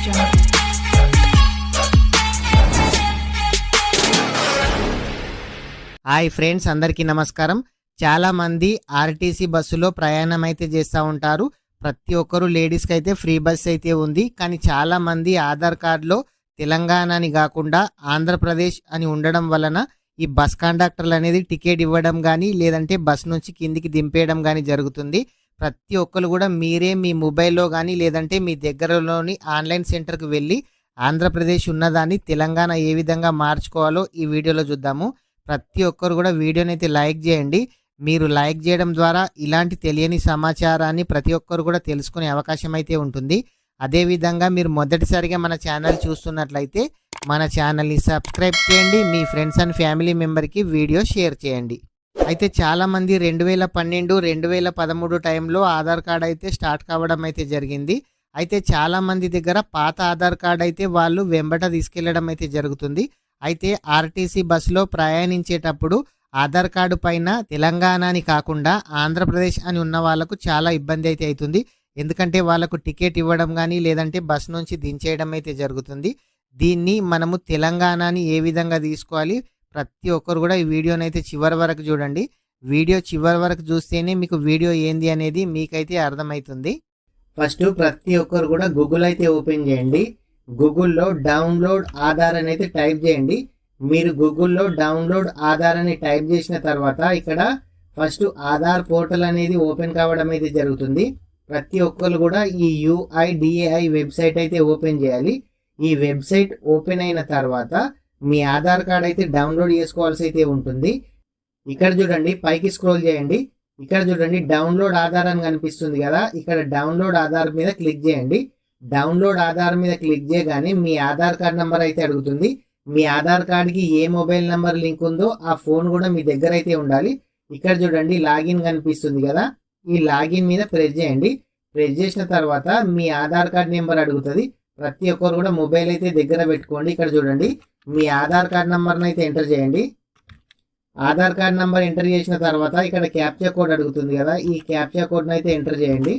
jungle. Hi friends, అందరికీ నమస్కారం. చాలా మంది ఆర్టీసీ బస్సులో ప్రయాణం అయితే చేస్తూ ఉంటారు. ప్రతి ఒక్కరు లేడీస్కి అయితే ఫ్రీ బస్ అయితే ఉంది. కానీ చాలా మంది ఆధార్ కార్డులో తెలంగాణ అని కాకుండా ఆంధ్రప్రదేశ్ అని ఉండడం వలన ఈ బస్ కండక్టర్లు అనేది టికెట్ ఇవ్వడం కానీ లేదంటే బస్ నుంచి కిందికి దింపేయడం కానీ జరుగుతుంది. ప్రతి ఒక్కరు కూడా మీరే మీ మొబైల్లో కానీ లేదంటే మీ దగ్గరలోని ఆన్లైన్ సెంటర్కి వెళ్ళి ఆంధ్రప్రదేశ్ ఉన్నదాన్ని తెలంగాణ ఏ విధంగా మార్చుకోవాలో ఈ వీడియోలో చూద్దాము. ప్రతి ఒక్కరు కూడా వీడియోని అయితే లైక్ చేయండి. మీరు లైక్ చేయడం ద్వారా ఇలాంటి తెలియని సమాచారాన్ని ప్రతి ఒక్కరు కూడా తెలుసుకునే అవకాశం అయితే ఉంటుంది. అదేవిధంగా మీరు మొదటిసారిగా మన ఛానల్ చూస్తున్నట్లయితే మన ఛానల్ని సబ్స్క్రైబ్ చేయండి. మీ ఫ్రెండ్స్ అండ్ ఫ్యామిలీ మెంబర్కి వీడియో షేర్ చేయండి. అయితే చాలామంది 2012, 2013 టైంలో ఆధార్ కార్డ్ అయితే స్టార్ట్ కావడం అయితే జరిగింది. అయితే చాలామంది దగ్గర పాత ఆధార్ కార్డ్ అయితే వాళ్ళు వెంబట తీసుకెళ్లడం అయితే జరుగుతుంది. అయితే ఆర్టీసీ బస్సులో ప్రయాణించేటప్పుడు ఆధార్ కార్డు పైన తెలంగాణ అని కాకుండా ఆంధ్రప్రదేశ్ అని ఉన్న వాళ్ళకు చాలా ఇబ్బంది అయితే అవుతుంది. ఎందుకంటే వాళ్ళకు టికెట్ ఇవ్వడం కానీ లేదంటే బస్ నుంచి దించేయడం అయితే జరుగుతుంది. దీన్ని మనము తెలంగాణని ఏ విధంగా తీసుకోవాలి, ప్రతి ఒక్కరు కూడా ఈ వీడియోని అయితే చివరి వరకు చూడండి. వీడియో చివరి వరకు చూస్తేనే మీకు వీడియో ఏంది అనేది మీకైతే అర్థమవుతుంది. ఫస్ట్ ప్రతి ఒక్కరు కూడా గూగుల్ అయితే ఓపెన్ చేయండి. గూగుల్లో డౌన్లోడ్ ఆధార్ అని అయితే టైప్ చేయండి. మీరు గూగుల్లో డౌన్లోడ్ ఆధార్ అని టైప్ చేసిన తర్వాత ఇక్కడ ఫస్ట్ ఆధార్ పోర్టల్ అనేది ఓపెన్ కావడం అయితే జరుగుతుంది. ప్రతి ఒక్కరు కూడా ఈ UIDAI వెబ్సైట్ అయితే ఓపెన్ చేయాలి. ఈ వెబ్సైట్ ఓపెన్ అయిన తర్వాత మీ ఆధార్ కార్డ్ అయితే డౌన్లోడ్ చేసుకోవాల్సి అయితే ఉంటుంది. ఇక్కడ చూడండి, పైకి స్క్రోల్ చేయండి. ఇక్కడ చూడండి డౌన్లోడ్ ఆధార్ అని కనిపిస్తుంది కదా, ఇక్కడ డౌన్లోడ్ ఆధార్ మీద క్లిక్ చేయండి. డౌన్లోడ్ ఆధార్ మీద క్లిక్ చేయగానే మీ ఆధార్ కార్డ్ నెంబర్ అయితే అడుగుతుంది. మీ ఆధార్ కార్డ్కి ఏ మొబైల్ నెంబర్ లింక్ ఉందో ఆ ఫోన్ కూడా మీ దగ్గర అయితే ఉండాలి. ఇక్కడ చూడండి లాగిన్ కనిపిస్తుంది కదా, ఈ లాగిన్ మీద ప్రెస్ చేయండి. ప్రెస్ చేసిన తర్వాత మీ ఆధార్ కార్డ్ నెంబర్ అడుగుతుంది. ప్రతి ఒక్కరు కూడా మొబైల్ అయితే దగ్గర పెట్టుకోండి. ఇక్కడ చూడండి మీ ఆధార్ కార్డ్ నెంబర్ని అయితే ఎంటర్ చేయండి. ఆధార్ కార్డ్ నెంబర్ ఎంటర్ చేసిన తర్వాత ఇక్కడ క్యాప్చా కోడ్ అడుగుతుంది కదా, ఈ క్యాప్చా కోడ్ని అయితే ఎంటర్ చేయండి.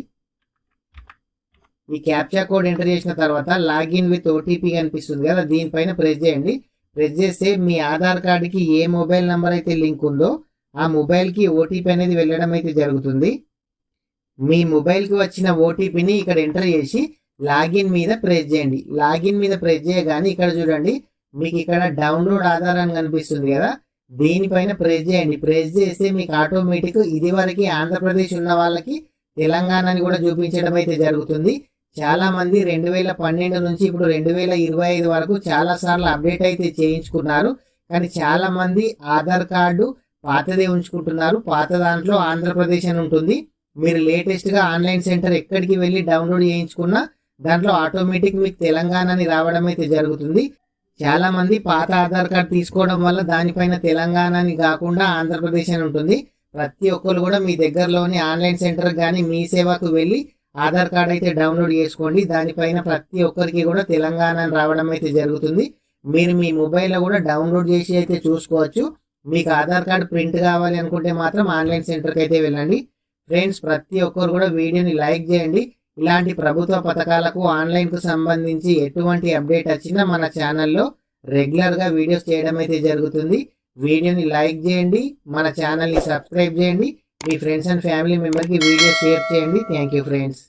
ఈ క్యాప్చా కోడ్ ఎంటర్ చేసిన తర్వాత లాగిన్ విత్ OTP కనిపిస్తుంది కదా, దీనిపైన ప్రెస్ చేయండి. ప్రెస్ చేస్తే మీ ఆధార్ కార్డుకి ఏ మొబైల్ నెంబర్ అయితే లింక్ ఉందో ఆ మొబైల్కి OTP అనేది వెళ్ళడం అయితే జరుగుతుంది. మీ మొబైల్కి వచ్చిన OTPని ఇక్కడ ఎంటర్ చేసి లాగిన్ మీద ప్రెస్ చేయండి. లాగిన్ మీద ప్రెస్ చేయగానే ఇక్కడ చూడండి మీకు ఇక్కడ డౌన్లోడ్ ఆధార్ అని కనిపిస్తుంది కదా, దీనిపైన ప్రెస్ చేయండి. ప్రెస్ చేస్తే మీకు ఆటోమేటిక్ ఇది వరకు ఆంధ్రప్రదేశ్ ఉన్న వాళ్ళకి తెలంగాణని కూడా చూపించడం అయితే జరుగుతుంది. చాలా మంది 2012 నుంచి ఇప్పుడు 2025 వరకు చాలా సార్లు అప్డేట్ అయితే చేయించుకున్నారు. కానీ చాలా మంది ఆధార్ కార్డు పాతదే ఉంచుకుంటున్నారు. పాత దాంట్లో ఆంధ్రప్రదేశ్ అని ఉంటుంది. మీరు లేటెస్ట్గా ఆన్లైన్ సెంటర్ ఎక్కడికి వెళ్ళి డౌన్లోడ్ చేయించుకున్నా దాంట్లో ఆటోమేటిక్ మీకు తెలంగాణని రావడం అయితే జరుగుతుంది. చాలా మంది పాత ఆధార్ కార్డు తీసుకోవడం వల్ల దానిపైన తెలంగాణని కాకుండా ఆంధ్రప్రదేశ్ అని ఉంటుంది. ప్రతి ఒక్కరు కూడా మీ దగ్గరలోని ఆన్లైన్ సెంటర్ కానీ మీ సేవకు వెళ్ళి ఆధార్ కార్డ్ అయితే డౌన్లోడ్ చేసుకోండి. దానిపైన ప్రతి ఒక్కరికి కూడా తెలంగాణ రావడం అయితే జరుగుతుంది. మీరు మీ మొబైల్లో కూడా డౌన్లోడ్ చేసి అయితే చూసుకోవచ్చు. మీకు ఆధార్ కార్డు ప్రింట్ కావాలి అనుకుంటే మాత్రం ఆన్లైన్ సెంటర్కి అయితే వెళ్ళండి. ఫ్రెండ్స్, ప్రతి ఒక్కరు కూడా వీడియోని లైక్ చేయండి. ఇలాంటి ప్రభుత్వ పథకాలకు ఆన్లైన్కు సంబంధించి ఎటువంటి అప్డేట్ వచ్చినా మన ఛానల్లో రెగ్యులర్గా వీడియోస్ చేయడం అయితే జరుగుతుంది. వీడియోని లైక్ చేయండి, మన ఛానల్ని సబ్స్క్రైబ్ చేయండి, మీ ఫ్రెండ్స్ అండ్ ఫ్యామిలీ మెంబర్కి వీడియో షేర్ చేయండి. Thank you friends.